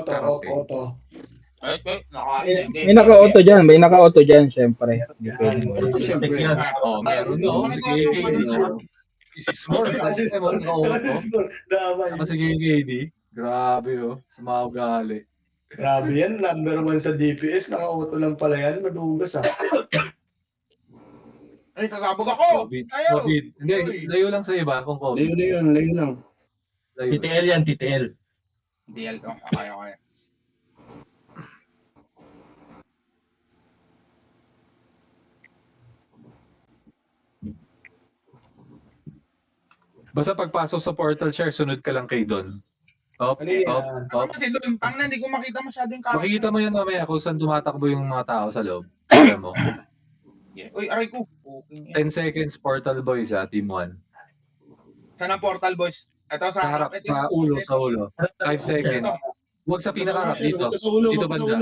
Okay. Auto. May naka-auto dyan. May naka-auto dyan, syempre. Hindi pwedeng wala. Siyempre. Oh, meron no. Sige, KD. Si Smore. Sige, KD. Grabe sa mga ugali. Grabe yan, number 1 sa DPS, naka-auto lang pala yan, madugas Ay, kasabog ako! Ayaw! Hindi, layo lang sa iba kung COVID. Layo lang. Layo. TTL yan, TTL. DL to. Okay. Basta pagpasok sa portal share, sunod ka lang kay Don. Up. Ano kasi doon? Tangna, hindi ko makita masyadong character. Makikita mo yan mamaya kung saan tumatakbo yung mga tao sa loob. Alam mo. Uy, aray ko. 10 seconds portal boys team 1. Saan ang portal boys? Ito sa harap, sa ulo. 5 seconds. Huwag sa pinakaharap, dito. Dito banda.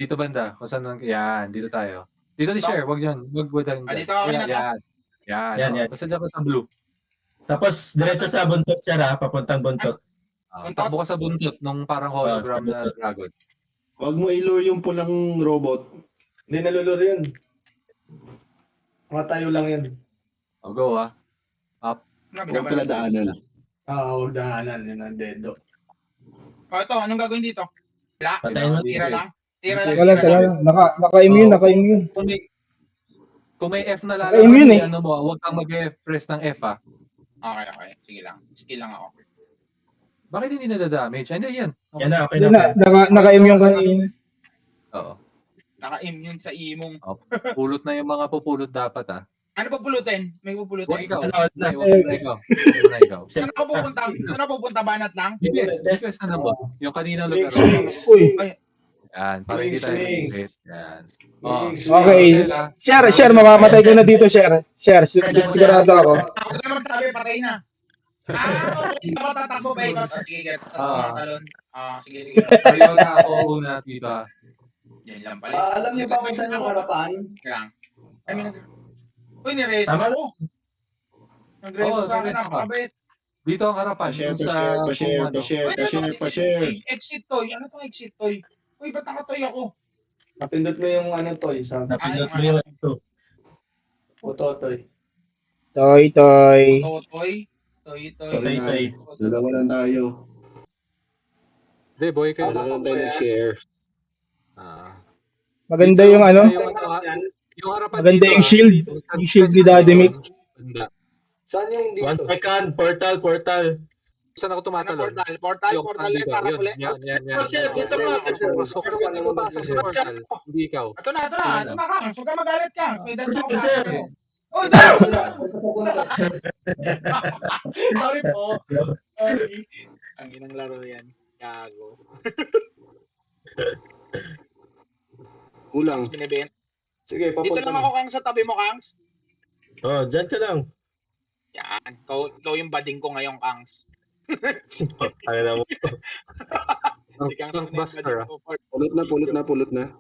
Dito banda. Kung saan, yan, dito tayo. Dito di share, wag dyan. Wag dyan. Dito ako Yan. Basta dyan ka sa blue. Tapos, diretso sa buntot siya papuntang buntot. Takbo ka sa buntot nung parang hologram na dragon. Huwag mo ilure yung pulang robot. Hindi naluluro yun. Mga tayo lang yan. O, go Up. Huwag pala daanan. Huwag daanan. Yun ang dedo. Ito, anong gagawin dito? Wala? Patayin mo. Tira lang? Wala. Naka-immune. Kung may F na Immune lalabas, ano mo, huwag kang mag-press ng F Okay. Sige lang. Skill lang ako. Bakit hindi nadadamage? Hindi, yan. Okay. Yan na, okay na. Naka-immune ka na. Oo. Naka-immune sa imong. Pulot na yung mga pupulot dapat Ano pupulutin? May pupulutin? Huwag ikaw. Ano ikaw. Saan ako pupunta? Saan ako pupunta? Banat lang? DPS na naman. Yung kanina Mix. Uy. Yan, para hindi tayo mag-hit. Yan. Okay. Share. Mamamatay ko na dito, share. Sigurado ako. Ako na magsabi, patay na. Okay. Dapat tatakbo ba ikaw? Sige, get. Sa talon. Sige. Ayaw na ako una dito Yan lang pala. Alam niyo ba kung saan yung harapan? Uy, nireso Tama ako. Nagreso sa akin, nakakabit. Dito ang harapan. Pa-share. Exit toy. Ano to exit toy? Uy, ba't nakatoy ako? Napindot mo yung toy. Napindot mo yung Toy. Toy. Toy. Dalawa lang tayo. Hindi, boy kayo. Dalawa lang tayo nag-share. Maganda yung Yung harapan maganda dito, yung shield. Yung shield ni Daddy Mick. Saan yung dito? 1 second, portal. Saan ako tumatalon? Portal. Dito, Para yun. puli. Yan. Dito ka. Pero wala mapasok sa portal. Hindi ikaw. Ito na, Kang. Huwag ka magalit, Kang. May dance ako. Sir. Uy, sorry po. Sorry. Ang inang laro yan. Gago. Kulang. Binibent. Sige, Dito papunta lang ako, Kang, sa tabi mo, Kangs. Dyan ka lang. Yan. Ikaw yung bading ko ngayong, Kangs. Ay na mo. Ang buster Pulot na.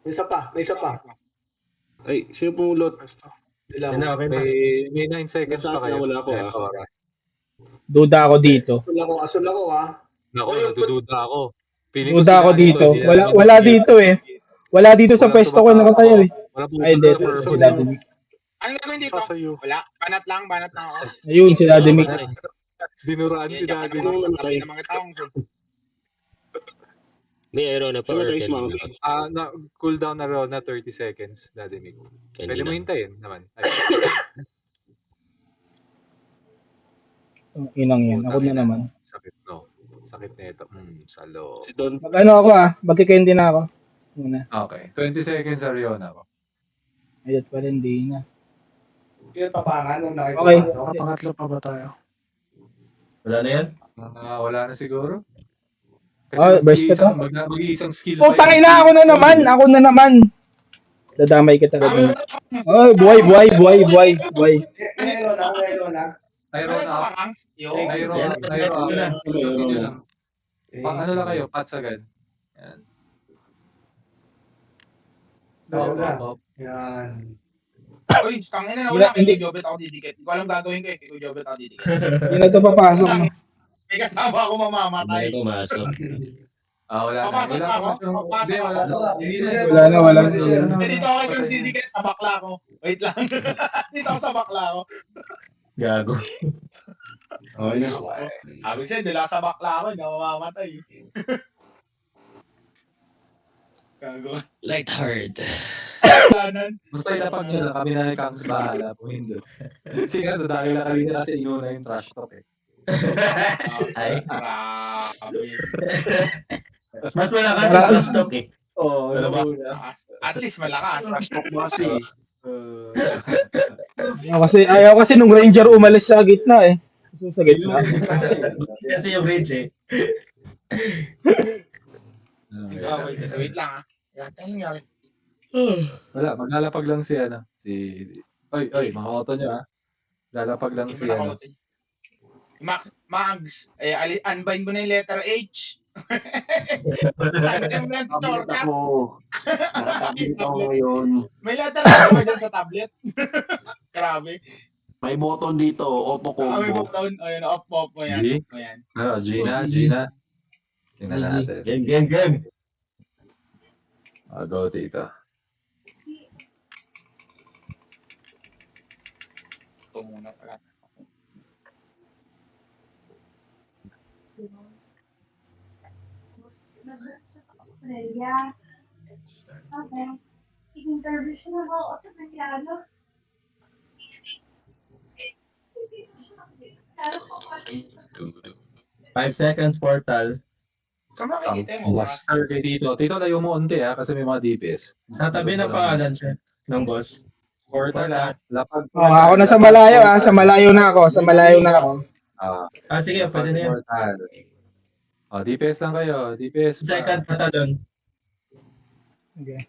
May isa pa. Ay, sino pumulot? Sila. Yan na, okay na. May 9 seconds pa kayo. Wala ako, Duda ako dito. Asul ako Naku, nadududa ako. Duda ako dito. Wala dito eh. Wala dito sa pwesto ko nakatayo eh. Ay, dito si Daddy Mick. Ano gagawin dito? Wala. Banat lang ako. Ayun, si Daddy Mick. Dinuraan si Daddy. Sabi ng mga taong. May aero na pa. Cooldown na raw na 30 seconds, Daddy Mick. Pwede mo hintayin naman. Inang yan. Ako na naman. Sakit no. Sakit na ito. Salo. Si Don. Mag-ano ako magkikendi na ako. Muna. Okay. 20 seconds Ariona ako. Ayot pa rin, di na. Yung tapangan nung nakita. Okay. Pangatlo pa ba tayo? Wala na yan? Wala na siguro. Best ka to? Mag-iisang skill. Putang ina, ako na naman. Dadamay kita talaga. Buhay. Meron na. Iron up. Ano lang kayo? Pats agad. Yan. Yan. Uy, tangin na wala kay Jobet ako didikit. Hindi ko alam gagawin kay Jobet ako didikit. Hindi na ito papasok. May kasama ako mamamatay. May pumasok. Wala na. Papasok Wala na pa ako. masyadong... Papasok Hindi, wala. ako. Hindi na. Wala na, wala na. Hindi, dito ako yung sisikit. Tabakla ako. Wait lang. Dito ako tabakla ako. Gago. Oh, yun. Sabi ko sa'yo, dila sa bakla ako. Hindi ako mamamatay. Gago. Light hard. Kanan. Basta ilapag nyo lang. Kami na ni Kams bahala. Pumindot. Kasi nga, sa dahil na kanina kasi inuna yung trash talk eh. Ay. Grabe. Mas malakas sa trash talk eh. Oo. Ano ba? At least malakas. Ayaw kasi nung Ranger umalis sa gitna eh. So, sa gitna. Kasi yung bridge eh. Wait lang ah. Yan, ano nangyari? Wala, maglalapag lang si ano. Si... Oy, mga auto nyo ah. Lalapag lang si ano. Mags, unbind mo na yung letter H. Tablet ako. Nakatablet ako ngayon. May letter H ba dyan sa tablet? Grabe. May button dito, auto May combo. button. Ayun, off mo yan. G? Mo yan. Gina. Tingnan natin. Game. Go dito. Ito muna pala. Nag-work siya sa Australia. Tapos, in-interview siya ng mga Australiano. 5 seconds portal. Saan makikita mo? Buster kay Tito. Tito, layo mo unti kasi may mga DPS. Sa tabi ng pangalan siya ng boss. Portal ah. Lapag. Ako na sa malayo ah. Sa malayo na ako. Sige, pwede na yan. Portal. DPS lang kayo. DPS. Second patalon. Okay.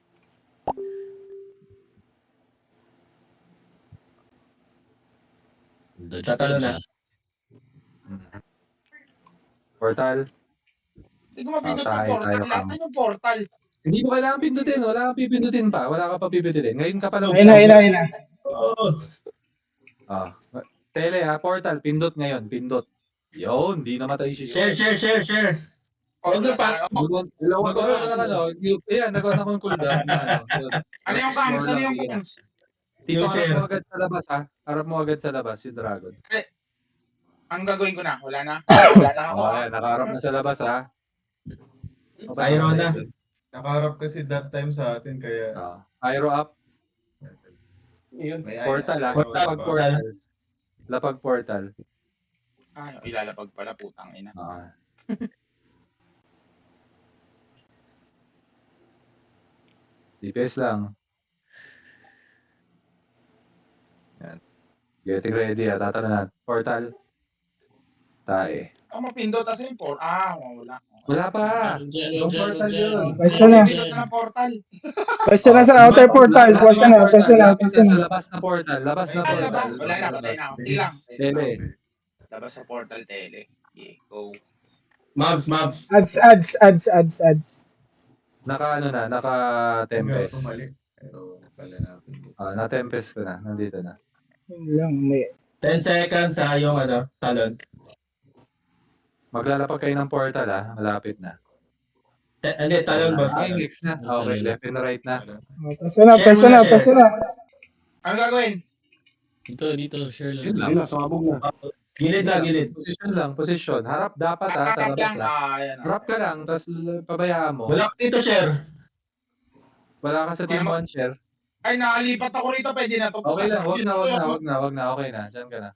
Dodge Tatalo na. Portal. Hindi ko mapindot Tayo, ng portal. tayo, Lahat na yung portal. Hindi mo kailangan pindutin. Wala kang pipindutin pa. Wala ka pa pipindutin. Ngayon ka pa lang. Ayun na. Oo. Tele portal. Pindot ngayon. Pindot. Yun. Di namatay si Share. Huwag na pa. Nagawa na akong cooldown. Ano yung cams? Ano yung cams? Tito, Yung harap share. mo agad sa labas ha. Harap mo agad sa labas yung dragon. Ang gagawin ko na. Wala na. Wala na ako. Ayan, nakaharap na sa labas ha. Pyro na. Nakaharap kasi that time sa atin kaya Pyro up. Yun. may Portal ha. Portal. Lapag portal. Lapag portal. Ilalapag pala putang ina. DPS lang. Yan. Getting ready ha. Tatalo na. Portal. Tae. Ako mapindot kasi yung portal. Wala. Wala pa. Yung portal yun. Pwesto na. Pindot na ng portal. Pwesto na sa outer portal. Pwesto na. Sa labas na portal. Labas na Ay, portal. labas. Wala na. Patay na ako. Sige lang. Tele. Labas sa portal tele. Okay, go. Mobs. Ads. Naka Tempest. Tumalik. Pero pala natin. Na Tempest ko na. Nandito na. Yun lang. May 10 seconds sa yung talon. Maglalapag kayo ng portal malapit na. Hindi, talon boss. Mix na. Okay, left and right na. Pwesto na. Ano gagawin? Dito, share Yun lang. lang. Sabog na. Gilid. Posisyon lang, posisyon. Harap dapat sa Tatap labas lang. lang. Ayan. Harap ka lang, tapos pabayaan mo. Wala dito share. Wala ka sa team 1 share. Ay, nakalipat ako rito. Pwede na to. Okay lang, wag na. Okay na, dyan ka na.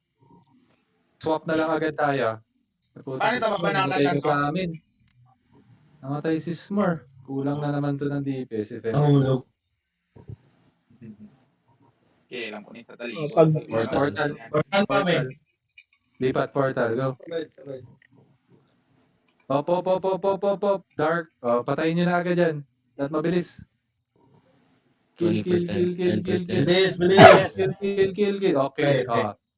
Swap na lang agad tayo. Paano ito, mabanatan Namatay lang ka to? sa amin. Namatay si Smurf. Kulang na naman to ng DPS. If ever. Nahulog. Okay, lang po nito. Tali. Portal. Portal. Lipat portal, go. Pop. Dark. Patayin nyo na agad yan. At mabilis. Kill. 20%, 10%. Bilis. Kill. Okay.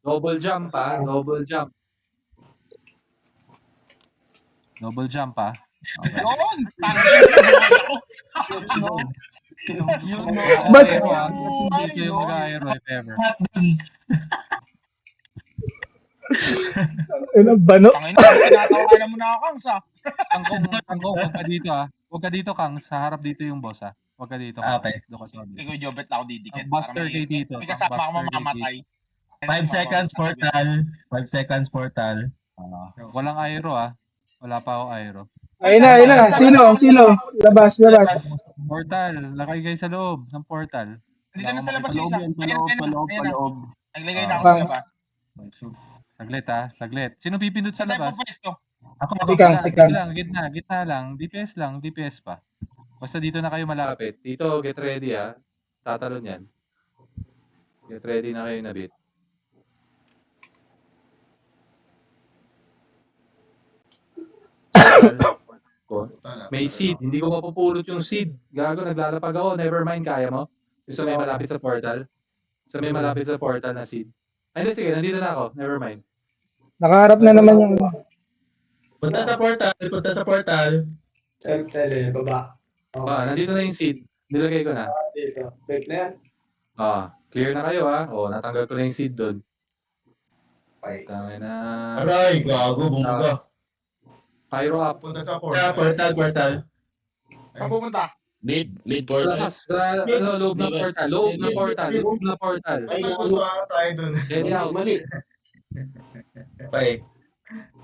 Double jump. Double jump Okay. Yun! But- Hindi kayo mag-aero if ever. Ano, bano? Tangina, tinatawanan mo na ako, Kang, sa. Kangkong, huwag ka dito ah. Huwag ka dito, Kang. Sa harap dito yung boss ah. Huwag ka dito. Kang. Okay. Doon ka sa Hindi ko Jobet na ako didikit. Buster kay dito. May kasama ako mamamatay. 5 seconds portal. 5 seconds portal. Walang aero ah. Wala pa ako aero. Ayun na. Sino? Labas. Portal. Lakay kayo sa loob ng portal. Hindi na sa labas yung Paloob isa. yan, paloob. Naglagay na ako Ah. sa labas. Saglit. Sino pipindot sa Saan tayo labas? pupwesto? Ako. Si Kang. Gitna lang. DPS pa. Basta dito na kayo malapit. Dito, get ready ah. Tatalon yan. Get ready na kayo na bit. May seed. Hindi ko mapupulot yung seed. Gago, naglalapag ako. Never mind, kaya mo? Yung sa may malapit sa portal. Sa may malapit sa portal na seed. Ay, hindi, sige. Nandito na ako. Never mind. Nakaharap na naman yung... Punta sa portal. Tele, baba. Nandito na yung seed. Nilagay ko na. Dito. Wait na yan. Clear na kayo ah. Natanggal ko na yung seed doon. Okay. Tangin na. Aray, gago, bumuga. Pyro up. Punta sa Portal. Saan pupunta? Mid portal. Labas. Sa loob ng portal. Loob na portal. Ay, natutuwa tayo dun. Ready out. Mali. Okay.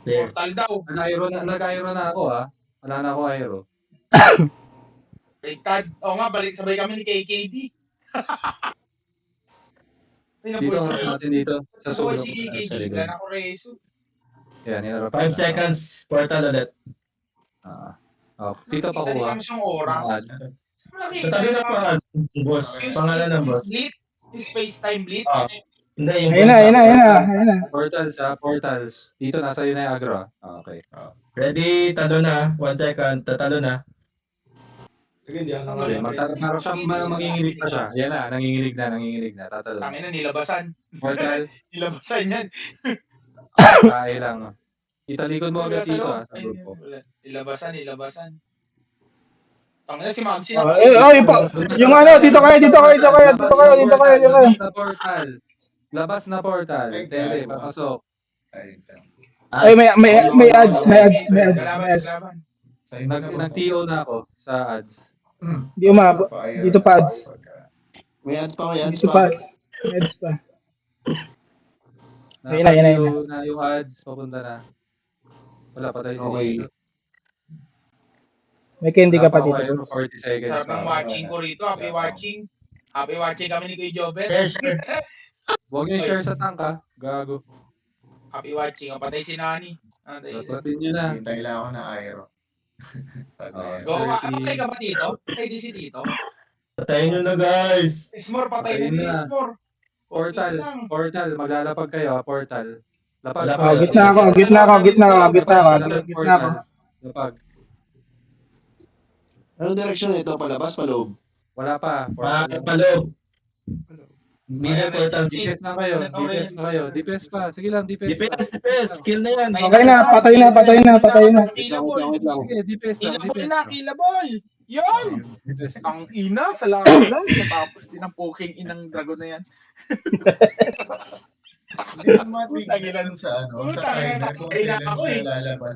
There. Portal daw. Nag-aero na ako ah. Wala na ako aero. Baliktad. Oo nga, sabay kami ni KKD. Dito harap natin dito. Sa sulok. Si KKD. Wala na ako reso. Yan, hinarap. 5 seconds portal ulit. Dito pa kuha. Kami siyang oras. Sa tabi na pa, boss. Pangalan ng boss. Space time blitz. Hindi, yung Ayun na. Portals. Dito nasa yun na yung agro. Okay. Ready, talo na. 1 second, tatalo na. Sige, di ako Okay, nakalapit. parang siya manginginig pa siya. Yan na, nanginginig na. Tatalo. Tangina, nilabasan. Portal. Nilabasan yan. Kaya lang. Italikod mo agad dito ah. Sa grupo. Nilabasan. Tangina, si Mamsi Yung ano, dito kayo. Labas na portal. Tele, papasok. Ay, may ads. Kalaban. Nag-TO na ako sa ads. Di umabot. Dito pa ads. May ads pa. Dito pa ads. May ads pa. Ayun na. Naka-TO na yung ads. Papunta na. Wala pa tayo. Okay. May candy ka pa dito. 40 seconds. Sarap ng watching ko rito. Happy watching kami ni Kuya Jobet. Share. Huwag niyo i-share sa tank ha. Gago. Happy watching. Patay si Nani. Tatratin niyo na. Hintay lang ako na aero. Go ka. Patay ka ba dito? Patay din si dito. Patayin nyo na, guys. Ismore, patay din si Patay na. Ismore. Portal. Maglalapag kayo ha. Portal. Lapag. Lapag. Gitna ako. Lapag. Anong direction ito? Palabas, paloob? Wala pa. Portal. Paloob. Middle portal. DPS na kayo. DPS pa. Sige lang, DPS pa. DPS. Skill na yan. Okay na, patay na. Killable. Sige, DPS lang. Killable. Yun! DPS. Ang ina, salamat lang. Tapos din ang poking inang dragon na yan. Hindi naman matigil sa Putang ina, trailer kung kailangan kailan ako siya eh. lalabas.